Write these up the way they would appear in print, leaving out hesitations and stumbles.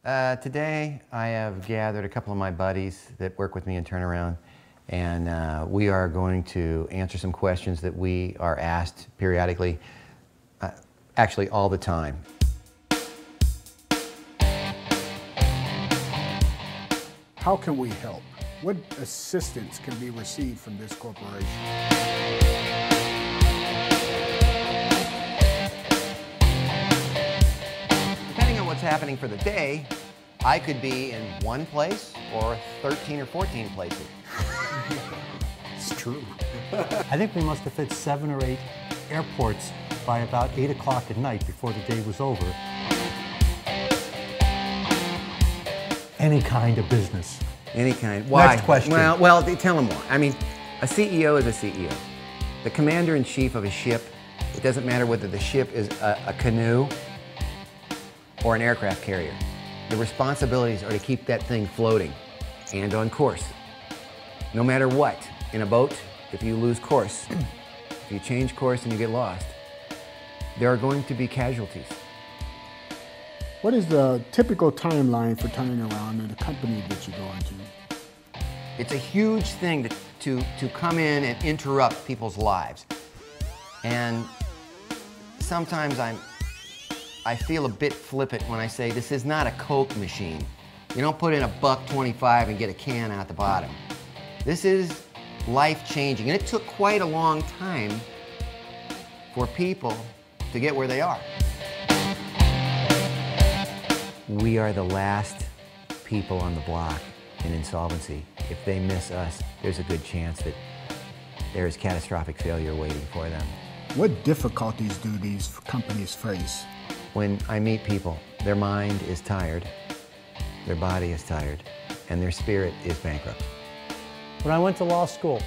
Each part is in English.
Today I have gathered a couple of my buddies that work with me in turnaround, and we are going to answer some questions that we are asked periodically, actually all the time. How can we help? What assistance can be received from this corporation? Depending on what's happening for the day, I could be in one place or 13 or 14 places. It's true. I think we must have hit 7 or 8 airports by about 8 o'clock at night before the day was over. Any kind of business. Any kind. Why? Next question. Well, tell them more. I mean, a CEO is a CEO. The commander-in-chief of a ship, it doesn't matter whether the ship is a canoe or an aircraft carrier. The responsibilities are to keep that thing floating and on course. No matter what. In a boat, if you lose course, if you change course and you get lost, there are going to be casualties. What is the typical timeline for turning around in the company that you go into? It's a huge thing to come in and interrupt people's lives. And sometimes I feel a bit flippant when I say this is not a Coke machine. You don't put in $1.25 and get a can out the bottom. This is life-changing, and it took quite a long time for people to get where they are. We are the last people on the block in insolvency. If they miss us, there's a good chance that there is catastrophic failure waiting for them. What difficulties do these companies face? When I meet people, their mind is tired, their body is tired, and their spirit is bankrupt. When I went to law school,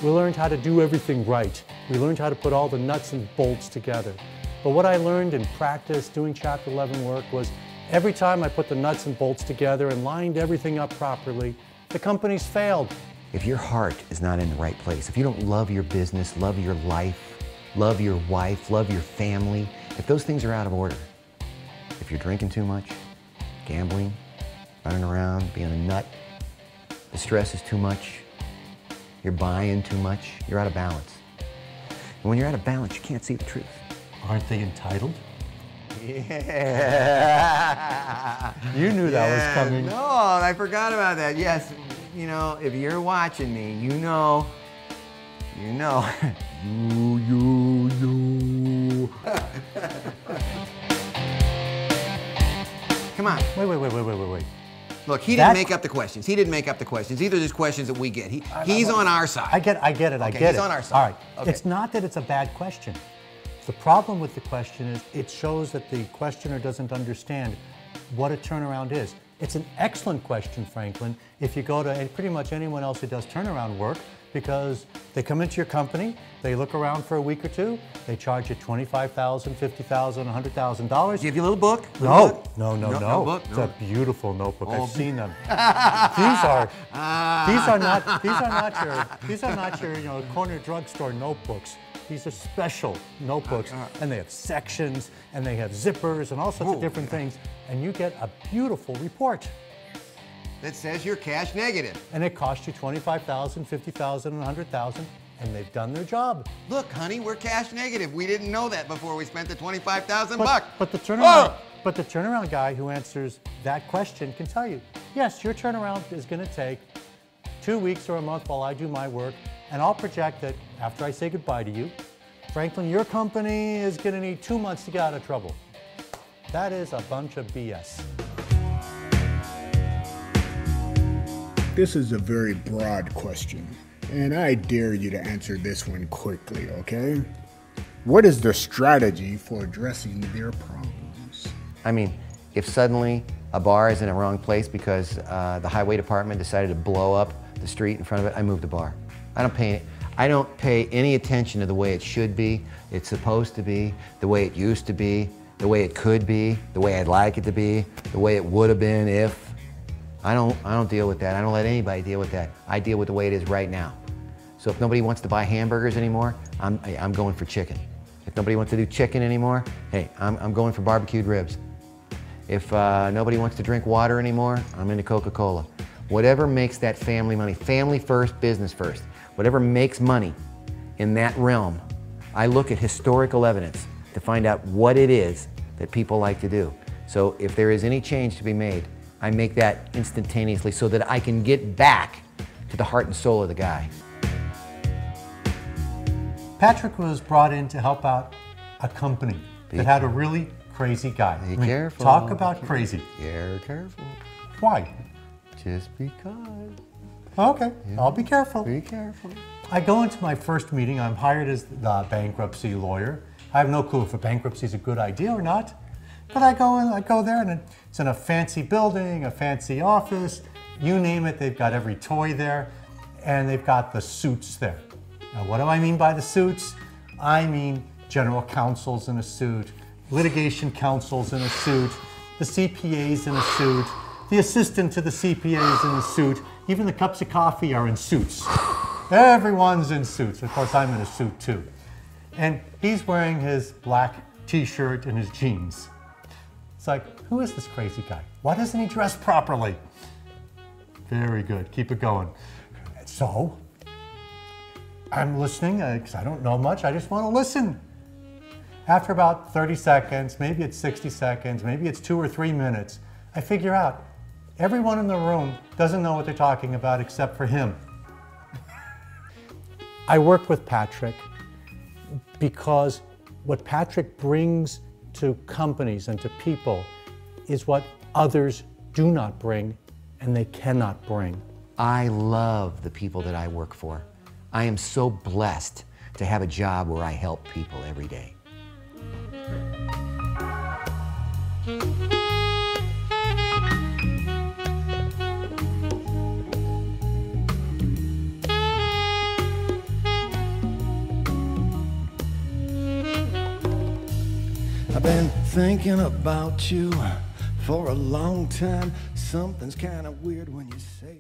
we learned how to do everything right. We learned how to put all the nuts and bolts together. But what I learned in practice doing Chapter 11 work was every time I put the nuts and bolts together and lined everything up properly, the companies failed. If your heart is not in the right place, if you don't love your business, love your life, love your wife, love your family, if those things are out of order, if you're drinking too much, gambling, running around, being a nut, the stress is too much, you're buying too much, you're out of balance. And when you're out of balance, you can't see the truth. Aren't they entitled? Yeah. You knew that was coming. No, I forgot about that. Yes, you know, if you're watching me, you know. Come on. Wait. Look, he didn't make up the questions. He didn't make up the questions. These are just questions that we get. He's on our side. I get it. He's on our side. All right. Okay. It's not that it's a bad question. The problem with the question is it shows that the questioner doesn't understand what a turnaround is. It's an excellent question, Franklin, if you go to pretty much anyone else who does turnaround work, because they come into your company, they look around for a week or two, they charge you $25,000, $50,000, $100,000. Give you a little book? No. Book? It's a beautiful notebook. Oh. I've seen them. These are not your corner drugstore notebooks. These are special notebooks, and they have sections, and they have zippers, and all sorts of different things, and you get a beautiful report. That says you're cash negative. And it costs you $25,000, $50,000, and $100,000, and they've done their job. Look, honey, we're cash negative. We didn't know that before we spent the $25,000 bucks. But the turnaround guy who answers that question can tell you, yes, your turnaround is going to take 2 weeks or a month while I do my work, and I'll project that after I say goodbye to you, Franklin, your company is going to need 2 months to get out of trouble. That is a bunch of BS. This is a very broad question, and I dare you to answer this one quickly, okay? What is the strategy for addressing their problems? I mean, if suddenly a bar is in a wrong place because the highway department decided to blow up the street in front of it, I move the bar. I don't pay any attention to the way it should be, it's supposed to be, the way it used to be, the way it could be, the way I'd like it to be, the way it would have been if. I don't deal with that. I don't let anybody deal with that. I deal with the way it is right now. So if nobody wants to buy hamburgers anymore, I'm going for chicken. If nobody wants to do chicken anymore, hey, I'm going for barbecued ribs. If nobody wants to drink water anymore, I'm into Coca-Cola. Whatever makes that family money, family first, business first, whatever makes money in that realm, I look at historical evidence to find out what it is that people like to do. So if there is any change to be made, I make that instantaneously so that I can get back to the heart and soul of the guy. Patrick was brought in to help out a company that had a really crazy guy. Be careful. Talk about crazy. Yeah, careful. Why? Just because. Okay, Yeah. I'll be careful. Be careful. I go into my first meeting. I'm hired as the bankruptcy lawyer. I have no clue if a bankruptcy is a good idea or not. But I go there, and it's in a fancy building, a fancy office. You name it, they've got every toy there, and they've got the suits there. Now, what do I mean by the suits? I mean general counsels in a suit, litigation counsels in a suit, the CPAs in a suit, the assistant to the CPAs in a suit, even the cups of coffee are in suits. Everyone's in suits. Of course, I'm in a suit too. And he's wearing his black t-shirt and his jeans. It's like, who is this crazy guy? Why doesn't he dress properly? Very good, keep it going. So, I'm listening, because I don't know much, I just want to listen. After about 30 seconds, maybe it's 60 seconds, maybe it's 2 or 3 minutes, I figure out everyone in the room doesn't know what they're talking about except for him. I work with Patrick because what Patrick brings to companies and to people is what others do not bring and they cannot bring. I love the people that I work for. I am so blessed to have a job where I help people every day. I've been thinking about you for a long time. Something's kind of weird when you say